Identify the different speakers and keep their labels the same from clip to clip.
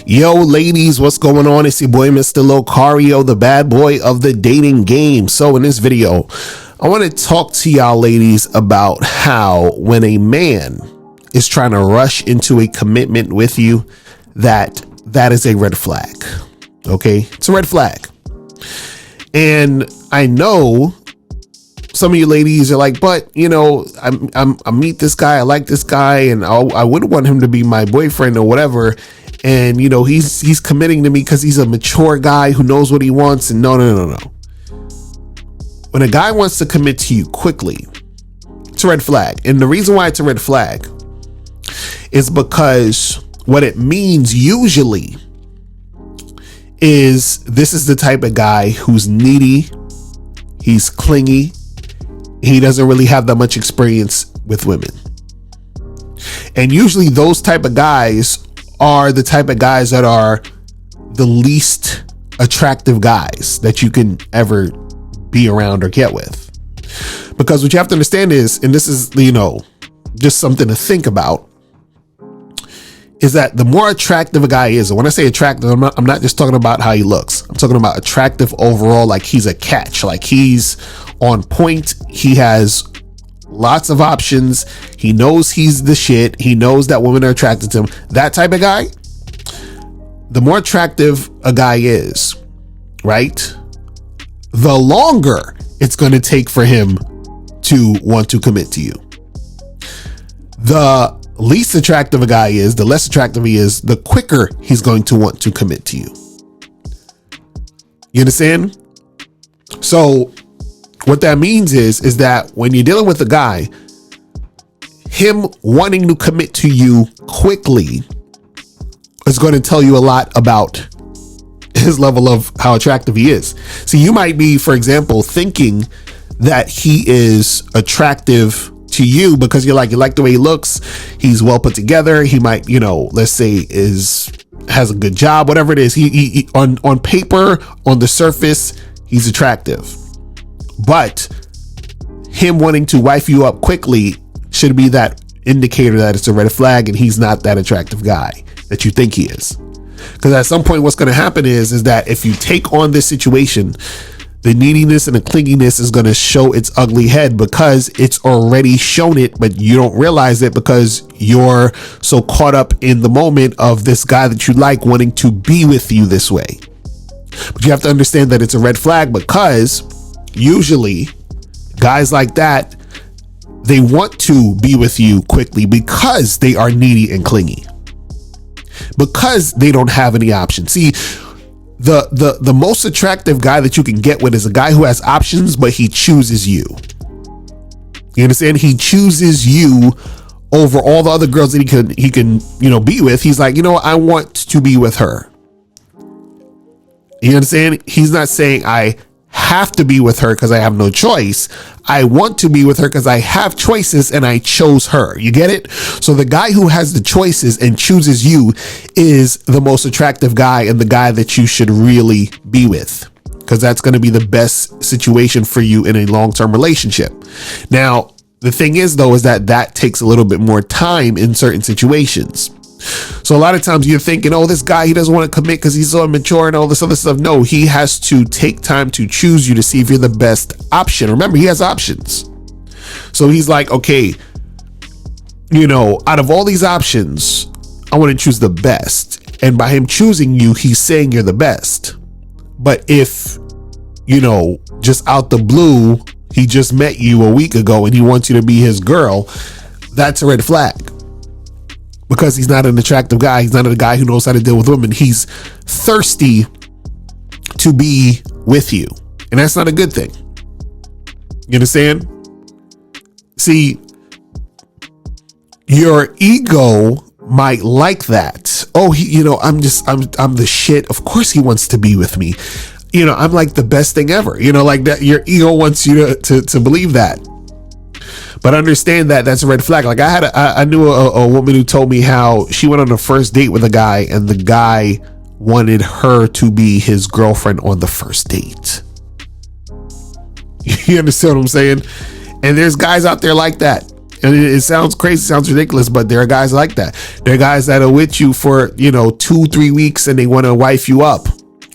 Speaker 1: Yo, ladies, what's going on? It's your boy, Mr. Locario, the bad boy of the dating game. So in this video, I want to talk to y'all ladies about how when a man is trying to rush into a commitment with you, that is a red flag. Okay, it's a red flag. And I know some of you ladies are like, but you know, I meet this guy, I like this guy, and I wouldn't want him to be my boyfriend or whatever. And you know, he's committing to me because he's a mature guy who knows what he wants. And no. When a guy wants to commit to you quickly, it's a red flag. And the reason why it's a red flag is because what it means usually is this is the type of guy who's needy, he's clingy, he doesn't really have that much experience with women. And usually those type of guys are the type of guys that are the least attractive guys that you can ever be around or get with. Because what you have to understand is, and this is, you know, just something to think about, is that the more attractive a guy is, and when I say attractive, I'm not just talking about how he looks. I'm talking about attractive overall, like he's a catch, like he's on point. He has lots of options. He knows he's the shit. He knows that women are attracted to him. That type of guy, the more attractive a guy is, right, the longer it's going to take for him to want to commit to you. The least attractive a guy is, the less attractive he is, the quicker he's going to want to commit to you. You understand? So what that means is that when you're dealing with a guy, him wanting to commit to you quickly is going to tell you a lot about his level of how attractive he is. See, you might be, for example, thinking that he is attractive to you because you like the way he looks. He's well put together. He might, you know, let's say has a good job, whatever it is. He on paper, on the surface, he's attractive. But him wanting to wife you up quickly should be that indicator that it's a red flag and he's not that attractive guy that you think he is. Because at some point what's going to happen is that if you take on this situation, the neediness and the clinginess is going to show its ugly head because it's already shown it, but you don't realize it because you're so caught up in the moment of this guy that you like wanting to be with you this way. But you have to understand that it's a red flag because usually guys like that, they want to be with you quickly because they are needy and clingy, because they don't have any options. See, the most attractive guy that you can get with is a guy who has options, but he chooses you. You understand? He chooses you over all the other girls that he can, you know, be with. He's like, you know what? I want to be with her. You understand? He's not saying I have to be with her because I have no choice. I want to be with her because I have choices and I chose her. You get it? So the guy who has the choices and chooses you is the most attractive guy and the guy that you should really be with, because that's going to be the best situation for you in a long-term relationship. Now, the thing is though, is that takes a little bit more time in certain situations. So a lot of times you're thinking, oh, this guy, he doesn't want to commit because he's so immature and all this other stuff. No, he has to take time to choose you to see if you're the best option. Remember, he has options. So he's like, okay, you know, out of all these options, I want to choose the best. And by him choosing you, he's saying you're the best. But if, you know, just out the blue, he just met you a week ago and he wants you to be his girl, that's a red flag. Because he's not an attractive guy. He's not a guy who knows how to deal with women. He's thirsty to be with you. And that's not a good thing. You understand? See, your ego might like that. Oh, I'm the shit. Of course he wants to be with me. You know, I'm like the best thing ever. You know, like that. Your ego wants you to believe that. But understand that that's a red flag. Like I knew a woman who told me how she went on a first date with a guy and the guy wanted her to be his girlfriend on the first date. You understand what I'm saying? And there's guys out there like that. And it sounds crazy, sounds ridiculous, but there are guys like that. There are guys that are with you for, 2-3 weeks and they want to wife you up.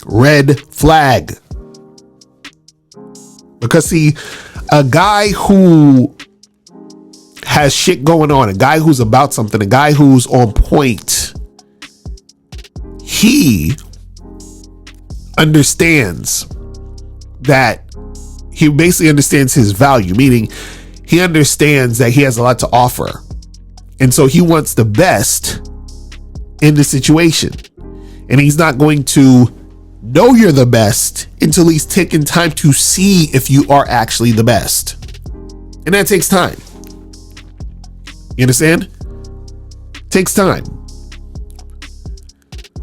Speaker 1: Red flag. Because see, a guy who has shit going on, a guy who's about something, a guy who's on point, he understands that he basically understands his value, meaning he understands that he has a lot to offer. And so he wants the best in the situation. And he's not going to know you're the best until he's taken time to see if you are actually the best. And that takes time. You understand? Takes time.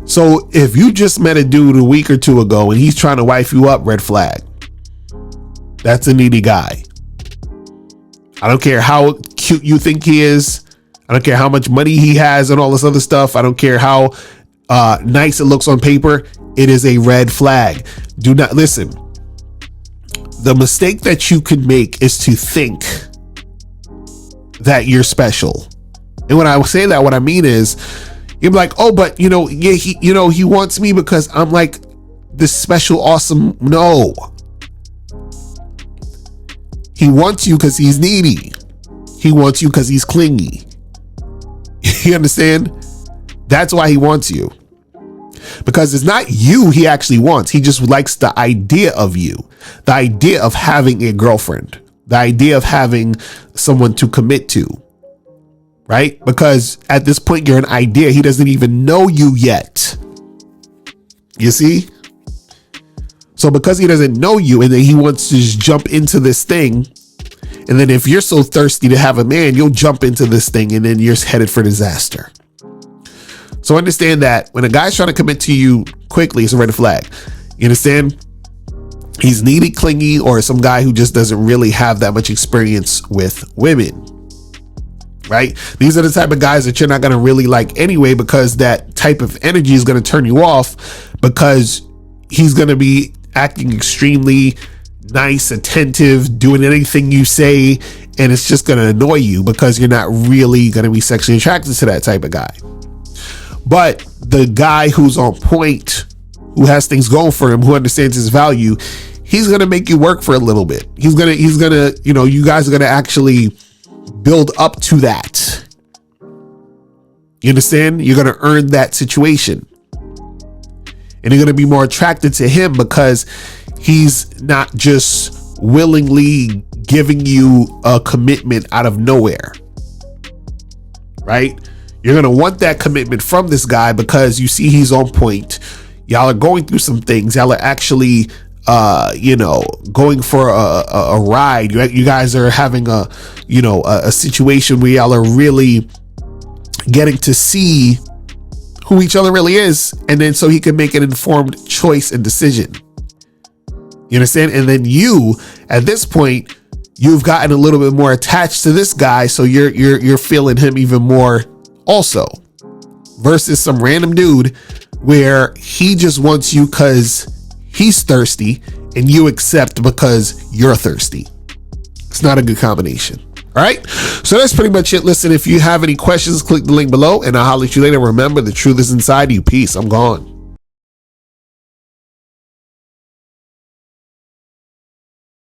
Speaker 1: So if you just met a dude a week or two ago and he's trying to wife you up, red flag. That's a needy guy. I don't care how cute you think he is. I don't care how much money he has and all this other stuff. I don't care how nice it looks on paper. It is a red flag. Do not listen. The mistake that you could make is to think that you're special. And when I say that, what I mean is you're like, oh, but he wants me because I'm like this special, awesome. No. He wants you because he's needy. He wants you because he's clingy. You understand? That's why he wants you. Because it's not you he actually wants. He just likes the idea of you. The idea of having a girlfriend. The idea of having someone to commit to. Right? Because at this point you're an idea. He doesn't even know you yet. You see? So because he doesn't know you and then he wants to just jump into this thing, and then if you're so thirsty to have a man, you'll jump into this thing and then you're headed for disaster. So understand that when a guy's trying to commit to you quickly, it's a red flag. You understand? He's needy, clingy, or some guy who just doesn't really have that much experience with women. Right? These are the type of guys that you're not going to really like anyway, because that type of energy is going to turn you off, because he's going to be acting extremely nice, attentive, doing anything you say, and it's just going to annoy you because you're not really going to be sexually attracted to that type of guy. But the guy who's on point, who has things going for him, who understands his value, he's going to make you work for a little bit. He's going to, you guys are going to actually build up to that. You understand? You're going to earn that situation. And you're going to be more attracted to him because he's not just willingly giving you a commitment out of nowhere. Right? You're going to want that commitment from this guy because you see he's on point. Y'all are going through some things. Y'all are actually, going for a ride. You guys are having a situation where y'all are really getting to see who each other really is. And then so he can make an informed choice and decision. You understand? And then you, at this point, you've gotten a little bit more attached to this guy. So you're feeling him even more also, versus some random dude where he just wants you because he's thirsty and you accept because you're thirsty. It's not a good combination. All right. So that's pretty much it. Listen, if you have any questions, click the link below and I'll holler at you later. Remember, the truth is inside you. Peace. I'm gone.